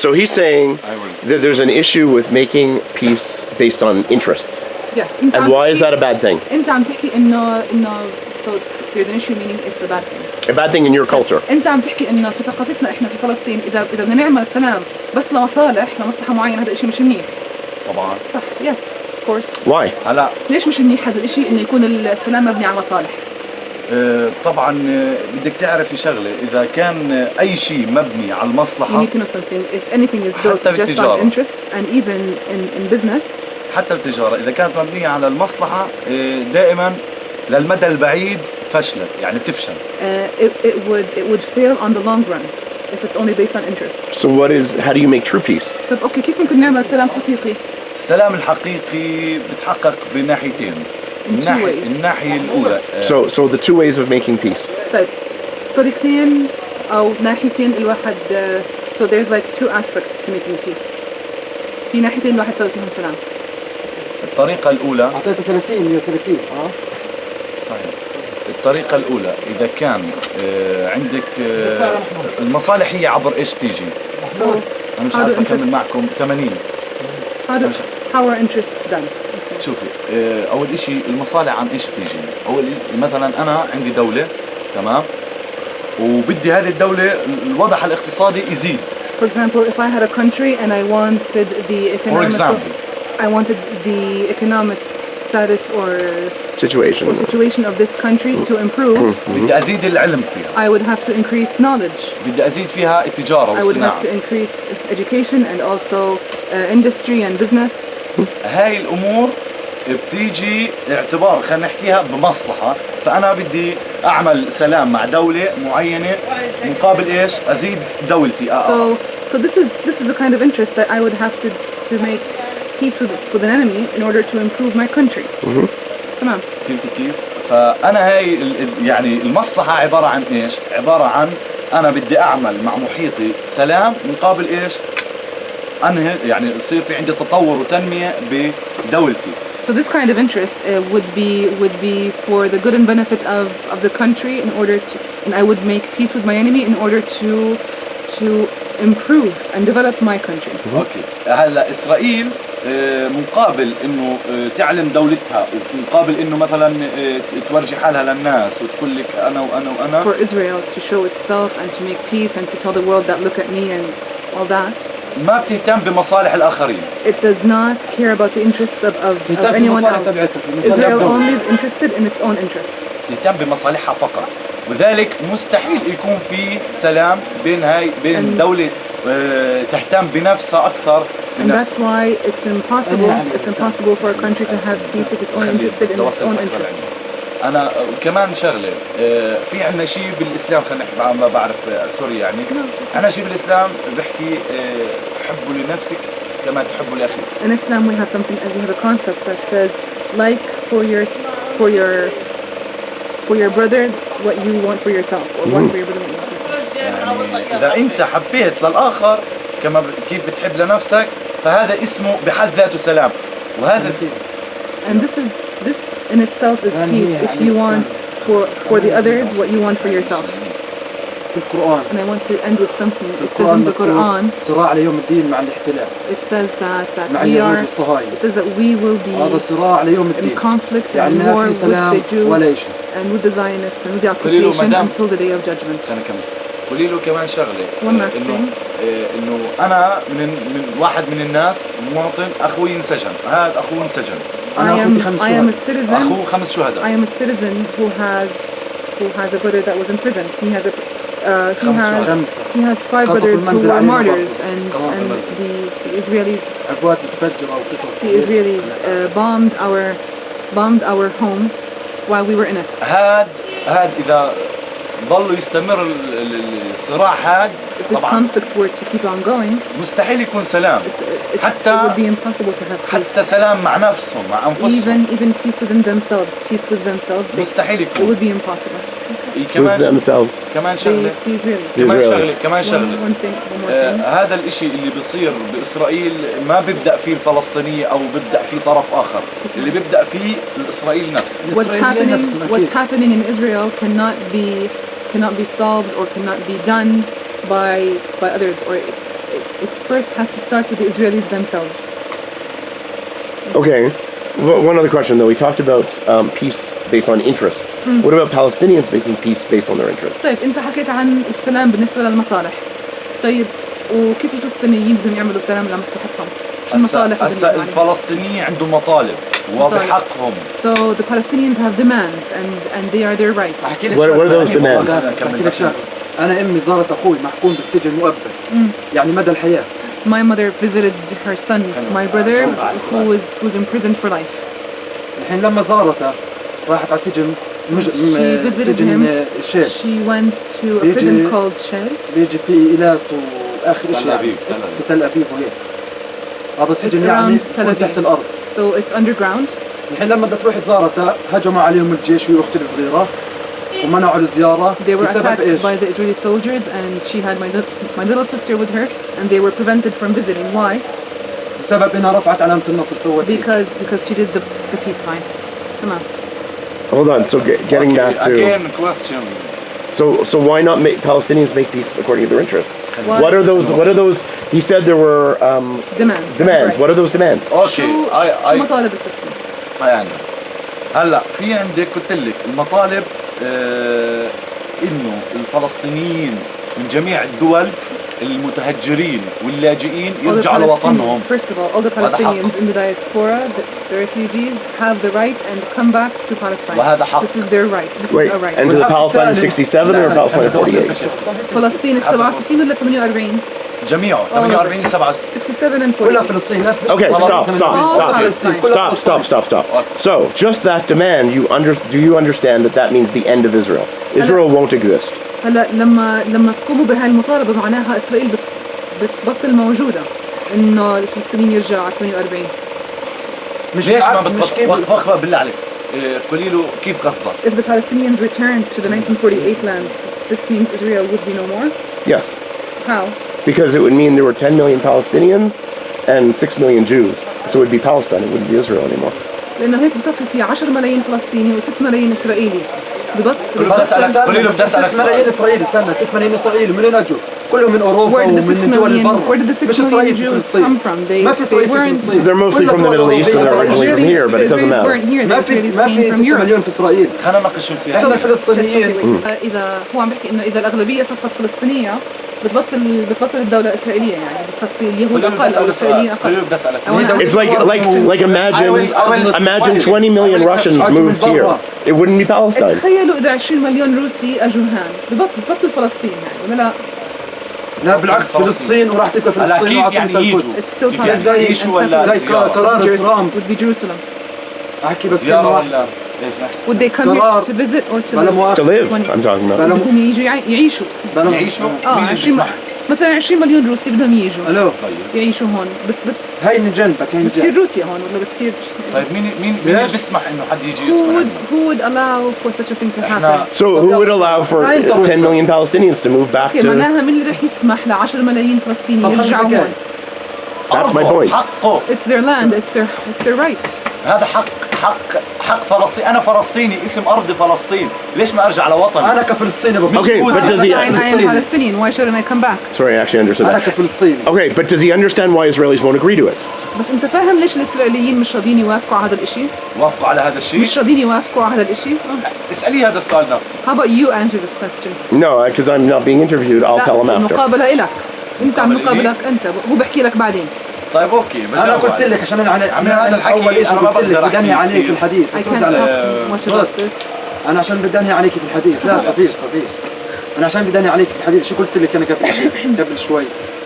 So he's saying that there's an issue with making peace based on interests. Yes. And why is that a bad thing? أنت عم تحكي إنه so there's an issue meaning it's a bad thing. A bad thing in your culture. أنت عم تحكي إنه في ثقافتنا إحنا في فلسطين إذا بدنا نعمل سلام بس لمصالح لمصلحة معينة هذا الشيء مش منيح. طبعا. صح. Yes. Of course. Why? هلا ليش مش منيح هذا الشيء إنه يكون السلام مبني على مصالح؟ طبعا بدك تعرفي شغله اذا كان اي شيء مبني على You المصلحه need to know something. If anything is built حتى just بالتجارة. on interests and even in business. حتى التجاره اذا كانت مبنيه على المصلحه دائما للمدى البعيد فشلت يعني بتفشل. It would fail on the long run if it's only based on interests. So how do you make true peace? طب أوكي كيف ممكن نعمل سلام حقيقي؟ السلام الحقيقي بتحقق بناحيتين. الناحيه الاولى So the two ways of making peace. طيب طريقتين أو ناحيتين الواحد so there's like two aspects to making peace. في ناحيتين الواحد يسوي فيهم سلام. الطريقه الاولى أعطيته 30 130 صحيح. الطريقه الاولى اذا كان عندك المصالح هي عبر ايش بتيجي؟ So انا مش how do عارف اكمل interests- معكم 80. how are interests done? شوفي اول اشي المصالح عن ايش بتيجي؟ مثلا انا عندي دولة تمام وبدي هذه الدولة الوضع الاقتصادي يزيد. For example, if I had a country and I wanted the economic status or situation of this country to improve, بدي ازيد العلم فيها. I would have to increase knowledge. بدي ازيد فيها التجارة I would والصناعة. have to increase education and also industry and business. هاي الامور بتيجي اعتبار خلينا نحكيها بمصلحة، فانا بدي اعمل سلام مع دولة معينة مقابل ايش؟ ازيد دولتي. So this is a kind of interest that I would have to make peace with an enemy in order to improve my country. تمام. فهمتي كيف؟ فانا هاي يعني المصلحة عبارة عن ايش؟ عبارة عن انا بدي اعمل مع محيطي سلام مقابل ايش؟ انهي يعني يصير في عندي تطور وتنمية بدولتي. So this kind of interest would be for the good and benefit of the country in order to, and I would make peace with my enemy in order to improve and develop my country. اوكي هلا اسرائيل مقابل انه تعلن دولتها ومقابل انه مثلا تورجي حالها للناس وتقول لك انا وانا وانا. For Israel to show itself and to make peace and to tell the world that look at me and all that. ما بتهتم بمصالح الاخرين. It does not care about the interests of anyone else. Israel only is interested in its own interests. تهتم بمصالحها فقط، وذلك مستحيل يكون في سلام بين دولة تهتم بنفسها أكثر. And that's why it's impossible for a country to have peace if it's only interested in its own interests. أنا كمان شغلة في عنا شيء بالإسلام خلينا نحكي ما بعرف سوري يعني عنا شيء بالإسلام بحكي حبوا لنفسك كما تحبوا لأخيك. In Islam we have a concept that says like for your brother what you want for yourself or want for your brother what you want for yourself. يعني إذا أنت حبيت للآخر كما كيف بتحب لنفسك فهذا اسمه بحد ذاته سلام وهذا. And this in itself is peace if you want for the others what you want for yourself. القرآن. And I want to end with something. It says in the Quran. صراع ليوم الدين مع الاحتلال. It says that مع we اليهود are. والصهاينة. It says that we will be. هذا صراع ليوم الدين. In conflict يعني and war في with سلام the Jews ولا شيء. and with the Zionists and with the occupation until the day of judgment. أنا كمان. قولي له كمان شغلة. One last thing. إنه أنا من واحد من الناس مواطن أخوي انسجن، هذا أخوه انسجن. I am a citizen. أخوه 5 شهداء. I am a citizen who has a brother that was in prison. He has 5 brothers who were martyrs and the Israelis. عبوات متفجرة وقصص. The Israelis bombed our home while we were in it. هذا إذا ظلوا يستمر الصراع هذا If this conflict were to keep on going, مستحيل يكون سلام. it would be impossible to have peace. حتى سلام مع نفسهم مع أنفسهم. Even peace within themselves, peace with themselves. مستحيل It يكون. would be impossible. كمان شغلة. كمان شغلة. One thing. هذا الاشي اللي بيصير بإسرائيل ما بيبدأ فيه الفلسطينية أو بيبدأ فيه طرف آخر، اللي بيبدأ فيه الإسرائيلي نفسه. What's happening in Israel cannot be solved or cannot be done by others, or it first has to start with the Israelis themselves. Okay. One other question though. We talked about peace based on interests. What about Palestinians making peace based on their interests? طيب أنت حكيت عن السلام بالنسبة للمصالح. طيب وكيف الفلسطينيين بدهم يعملوا سلام لمصلحتهم؟ شو المصالح اللي هسا بدهم يعملوا؟ الفلسطينيين عندهم مطالب وبحقهم. So the Palestinians have demands and they are their rights. احكي لك What are those شغلة. demands? احكي لك شغله. انا امي زارت اخوي محكوم بالسجن مؤبد يعني مدى الحياه. My mother visited her son, my brother, who was imprisoned for life. الحين لما زارته راحت على سجن She visited سجن him. الشيل She went to a بيجي- prison called Shell. بيجي فيه إيلات واخر شيء تل أبيب، يعني تل أبيب. في تل ابيب وهيك. هذا السجن It's يعني around تل يكون أبيب. تحت الارض. So it's underground. الحين لما بدها تروح تزارته هجموا عليهم الجيش وهي اختي الصغيره ومنعوا الزياره They were بسبب attacked ايش؟ by the Israeli soldiers and she had my little sister with her and they were prevented from visiting. Why? بسبب انها رفعت علامه النصر سوت هيك. Because she did the peace sign. Come on. Hold on. So getting back to Again, question. so why not make Palestinians make peace according to their interests? Why? What are those? He said there were Demands. demands. Right. What are those demands? اوكي شو مطالب الفلسطينيين؟ هاي بس هلا في عندك قلت لك المطالب انه الفلسطينيين من جميع الدول المتهجرين واللاجئين All the يرجعوا لوطنهم. Palestinians, first of all the وهذا حق. Palestinians in the diaspora, the refugees, have the right and come back to Palestine. وهذا حق. This is their right. This Wait, is a right. and to the Palestine of 67 or Palestine of 48? فلسطين ال 67 ولا 48؟ جميعه 48 67 67 and كلها 48. فلسطين لا في- Okay, stop, All stop, Palestine. stop. So, just that demand, do you understand that that means the end of Israel? Israel won't exist. هلا لما تقوموا بهاي المطالبة معناها إسرائيل بتبطل موجودة إنه الفلسطينيين يرجعوا على 48. مش ليش ما بالعكس مش كيف وقف بالله عليك قولي له كيف قصدك؟ If the Palestinians return to the 1948 lands, this means Israel would be no more? Yes, How? because it would mean there were 10 million Palestinians and 6 million Jews. So it would be Palestine, it wouldn't be Israel anymore. لأنه هيك بصفي في 10 ملايين فلسطيني و6 ملايين إسرائيلي. قولي له بدي أسألك 6 ملايين سؤال. اسرائيلي استنى 6 ملايين اسرائيلي منين اجوا؟ كلهم من اوروبا Where did the 6 ومن دول million, برا where did the 6 مش million اسرائيل في Jews فلسطين come from? ما في اسرائيل في weren't- فلسطين They're mostly كل from the دول Middle East and they're أوروبية. originally from here, but it doesn't The matter. weren't here. The ما في Israelis ما came في from 6 Europe. مليون في اسرائيل خلينا نناقش السياسة. احنا الفلسطينيين إذا هو عم بيحكي إنه إذا الأغلبية صفت فلسطينية بتبطل الدولة الإسرائيلية يعني بتصفي اليهود قولي له بدي أقل أو أسألك الإسرائيليين سؤال. قولي له أقل. بدي أسألك I wanna- سؤال. It's like imagine imagine 20 million Russians عجوا من moved here. برا. It wouldn't be Palestine. تخيلوا إذا 20 مليون روسي أجوا هان ببطل فلسطين يعني ولا لا؟ لا بالعكس فلسطين وراح تبقى هلا فلسطين كيف وعاصمة يعني يجوا؟ القدس It's still كيف Palestine يعني يعيشوا ولا زي زيارة؟ قرار ترامب would be Jerusalem. احكي بس زيارة كلمة واحدة. ولا ليش؟ Would they come قرار. here to visit or to بلا live? مؤاخذة. To live, I'm talking about. بلا بدهم يجوا يعيشوا. بلا يعيشوا؟ مين اللي 20 بيسمح؟ مثلا 20 مليون روسي بدهم يجوا الو طيب يعيشوا هون هاي من جنبك هاي من بتصير جنبك روسيا هون ولا بتصير طيب مين اللي ليش؟ بيسمح انه حد يجي who يسكن would عندنا؟ who would allow for such a thing to احنا happen? So who would allow for 10 million Palestinians to move back اوكي to? معناها مين اللي رح يسمح ل 10 ملايين فلسطيني طب خمس يرجعوا دقايق. هون؟ That's my أرضه، point. حقه It's their land, it's their right. هذا حق فلسطين. انا فلسطيني اسم ارضي فلسطين ليش ما ارجع لوطني؟ انا كفلسطيني بقول Okay, but does he- I am Palestinian. Why shouldn't I come back? Sorry, I actually understood انا that. كفلسطيني Okay, but does he understand why Israelis won't agree to it? بس انت فاهم ليش الاسرائيليين مش راضيين يوافقوا على هذا الاشي؟ وافقوا على هذا الشيء؟ مش راضيين يوافقوا على هذا الاشي؟ اسألي هذا السؤال نفسه. How about you answer this question? No, because I'm not being interviewed. I'll tell him after. المقابلة إلك. انت عم المقابلة نقابلك انت هو بحكي لك بعدين. طيب اوكي انا بجاوب قلت عليك. لك عشان انا عمي هذا الحكي اول شيء أنا ما قلت لك بقدر بدي انهي أحكي عليك كثير. الحديث I بس can't رد علي talk much about this. انا عشان بدي انهي عليك في الحديث لا تخافيش انا عشان بدي انهي عليك في الحديث شو قلت لك انا قبل شوي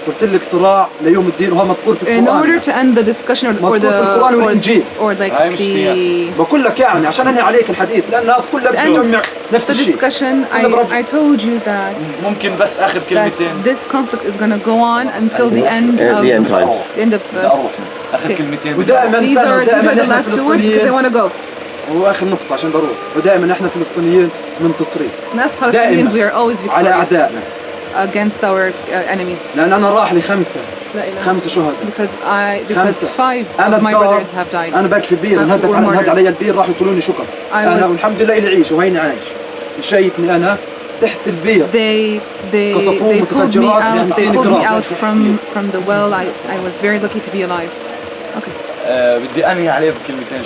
قلت لك صراع ليوم الدين وهو مذكور في In order القرآن to end the discussion or مذكور في القرآن والإنجيل. or like هاي مش the سياسة. بقول لك يعني عشان انهي عليك الحديث لان هذا كله end بتجمع نفس the الشيء discussion. كله برجع. I told you that ممكن بس اخر كلمتين. this conflict is going to go on until the end At of the end times. the end of بدي اروح اخر Okay. كلمتين. ودائما these سنة are ودائما the احنا last two words because I want فلسطينيين to go. واخر نقطة عشان بروح ودائما احنا فلسطينيين منتصرين And as Palestinians دائما we are always على victorious اعدائنا against our enemies. لان انا راح لي 5 لا إله. 5 شهداء Because 5 5 انا of my الدار brothers have died. انا بكفي بير انهدت were martyrs. علي البير راحوا يقتلوني شكر I انا was- والحمد لله إلي عيش وهيني عايش شايفني انا تحت البير. قصفوه they pulled me متفجرات out. They 50 pulled me جرام. out from the well. I was very lucky to be alive. Okay. بدي انهي عليه بكلمتين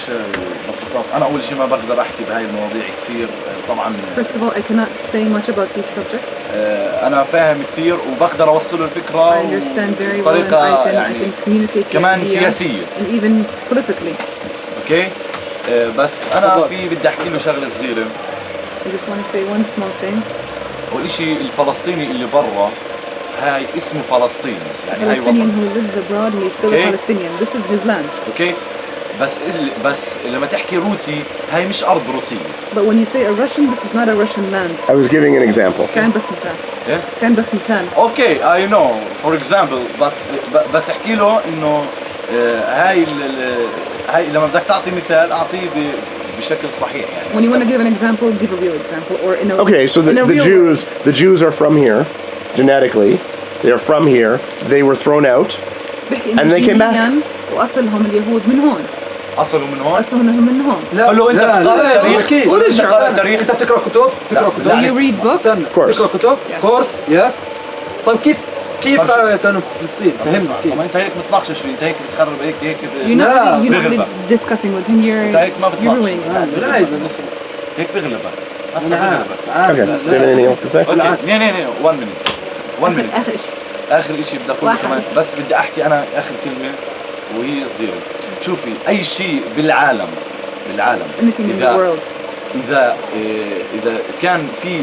بسيطات. انا اول شيء ما بقدر احكي بهاي المواضيع كثير طبعا. First of all, I cannot say much about these subjects. انا فاهم كثير وبقدر اوصل الفكره I understand very well, and بطريقه I يعني can communicate the كمان idea, سياسيه. and even politically. اوكي. بس انا تفضل. بدي احكي له شغله صغيره. I just want to say one small thing. اول شيء الفلسطيني اللي برا هاي اسمه فلسطين يعني هاي Palestinian وطن. who lives abroad, he is still Okay. a Palestinian. This is his land. اوكي. بس لما تحكي روسي هاي مش ارض روسيه. But when you say a Russian, this is not a Russian land. I was giving an example. كان بس مثال. إيه؟ كان بس مثال. اوكي I know for example بس احكي له انه هاي لما بدك تعطي مثال اعطيه بشكل صحيح يعني. When you want to give an example, give a real example, or in a Okay, so in a the real the Jews are from here, genetically. They are from here. They were thrown out. بحكي And إنه they came back. جينياً وأصلهم اليهود من هون. اصله من هون. أصلهم من هون. لا قل له انت لا، بتقرا لا، التاريخ. أكيد. قل له انت بتقرا التاريخ. انت بتقرا كتب؟ لا، كتب؟ لا. You read books. استنى، course. تقرا كتب؟ Yes. كورس يس. طيب كيف كانوا في فلسطين؟ فهمني كيف؟ ما انت هيك بتناقش شوي انت هيك بتخرب هيك You're لا، not بغلبك. really discussing with him. انت هيك ما You're بتناقش. ruining. لا يا زلمه هيك بغلبك. هسه انا عارف بغلبك. عارف. Okay. Do you have anything else to say? اوكي بالعكس. ني 1 minute 1 minute. آخر شيء. اخر شيء بدي اقوله واحد. كمان بس بدي احكي انا اخر كلمه وهي صغيره. شوفي اي شيء بالعالم Anything in the world. اذا كان في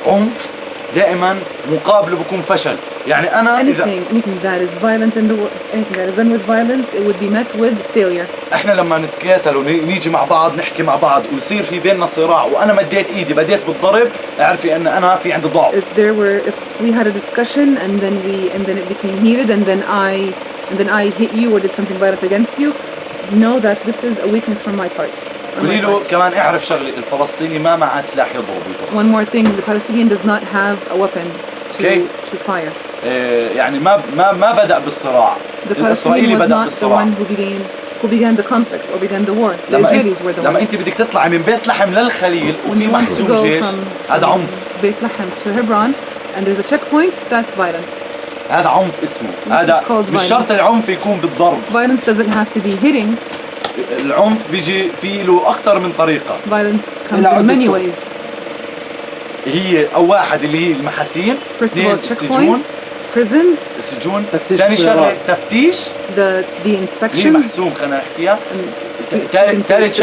عنف دائما مقابله بكون فشل يعني انا اذا Anything that is violent in the world, anything that is done with violence, it would be met with failure. احنا لما نتكاتل ونيجي مع بعض نحكي مع بعض ويصير في بيننا صراع وانا مديت ايدي بديت بالضرب اعرفي ان انا في عندي ضعف. If we had a discussion and then it became heated and then I hit you or did something violent against you, know that this is a weakness from my part. on my قولي له part. كمان اعرف شغله الفلسطيني ما معه سلاح يضرب ويطخ. One more thing, the Palestinian does not have a weapon Okay. to fire. يعني ما بدأ بالصراع. The Palestinian الإسرائيلي was بدأ not the بالصراع. one who began the conflict or began the war. The Israelis were the لما ones. انت بدك تطلعي من بيت لحم للخليل When وفي you want to محزون go جيش هذا from عنف. Beit Lahem to Hebron and there's a checkpoint, that's violence. هذا عنف اسمه. This هذا is called مش شرط violence. العنف يكون بالضرب. Violence doesn't have to be hitting. العنف بيجي في له أكثر من طريقة. Violence comes إلى in عدة many طرق. ways. هي أو واحد اللي هي المحاسين. First of اثنين all, السجون. checkpoints, prisons, السجون. تفتيش ثاني شغلة السيارات. تفتيش. the هي inspections. محسوم خلينا نحكيها. and ثالث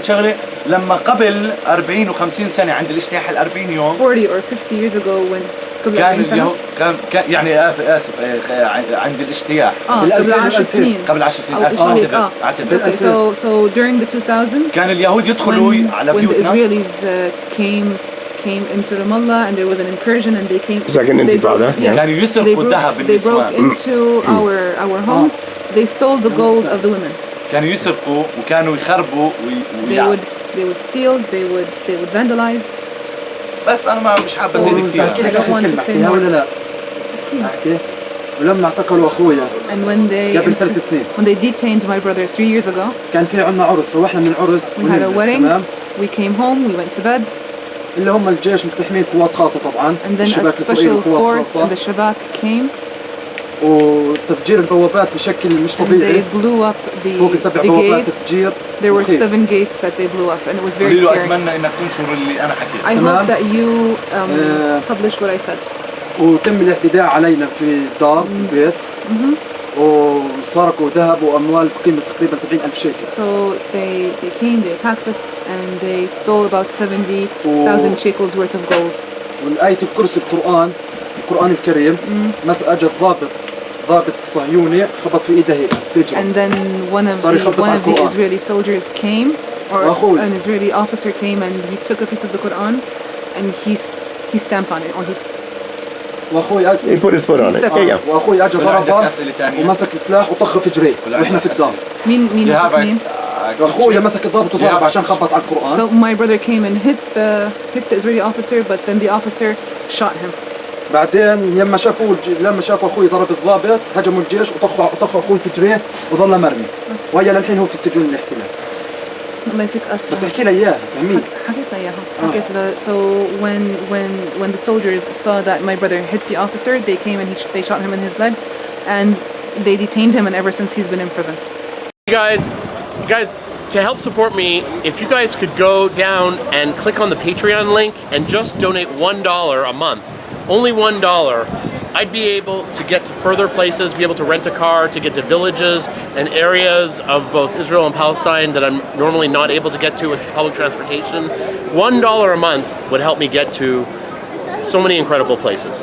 شغلة لما قبل 40 و50 سنة عند الاجتياح 40 يوم 40 or 50 years ago when قبل كان 40 سنة. اليهود كان يعني آسف عند الاجتياح قبل 10 سنين. قبل 10 سنين أو آسف actually, أعتذر. Okay, so during the 2000s كان اليهود يدخلوا على when the بيوتنا. Israelis came into Ramallah and there was an incursion and they came Second they Intifada, broke- yeah. yes, كانوا يسرقوا الذهب they broke بالنسوان. into our homes. They stole the gold of the women. كانوا يسرقوا وكانوا يخربوا They would steal, they would vandalize. بس انا مش حابب ازيد بدي احكي كثير. لك I don't اخر want to كلمه say احكيها more. ولا لا؟ احكي. ولما اعتقلوا اخويا And when they قبل 3 سنين when they detained my brother 3 years ago, كان في عندنا عرس، روحنا من العرس we had a ونمنا، wedding. تمام؟ We came home, we went to bed, اللي هم الجيش مقتحمين قوات خاصه طبعا، and then الشباك a الاسرائيلي special قوات force خاصه، and the Shabak came وتفجير البوابات بشكل مش and طبيعي، they blew up فوق the 7 بوابات gates. تفجير There were مخيف. 7 gates that they blew up and it was very قولي له scary. اتمنى انك تنشر اللي انا حكيته. I تمام. hope that you Uh, publish what I said. وتم الاعتداء علينا في الدار في البيت، وسرقوا ذهب واموال بقيمه تقريبا 70,000 شيكل. So they came, they attacked us, and they stole about 70,000 shekels worth of gold. والآية الكرسي القرآن الكريم اجى ضابط صهيوني خبط في ايده هيك في اجره. And then صار يخبط one على of the القرآن. Israeli soldiers came, or وأخوي. an Israeli officer came, and he took a piece of the Quran, and he stamped on it, or واخوي He put his foot on it. Step Yeah, on. yeah. واخوي اجى ولا عندك ضربه أسئلة تانية؟ ومسك السلاح وطخ في جريه ولا واحنا عندك في الدار. مين You have مين؟ واخويا مسك الضابط وضرب Yeah. عشان خبط على القرآن. So my brother came and hit the Israeli officer, but then the officer shot him. بعدين لما شافوا اخوي ضرب الضابط هجموا الجيش وطخوا اخوي في جريه وظل مرمي، وهي للحين هو في السجون الاحتلال. الله يفك أسرع. بس احكي لي اياها فهميني. حكيت له إياها. حكيت له. So when the soldiers saw that my brother hit the officer, they came and they shot him in his legs, and they detained him, and ever since he's been in prison. Guys, to help support me, if you guys could go down and click on the Patreon link and just donate $1 a month, only $1, I'd be able to get to further places, be able to rent a car, to get to villages and areas of both Israel and Palestine that I'm normally not able to get to with public transportation. $1 a month would help me get to so many incredible places.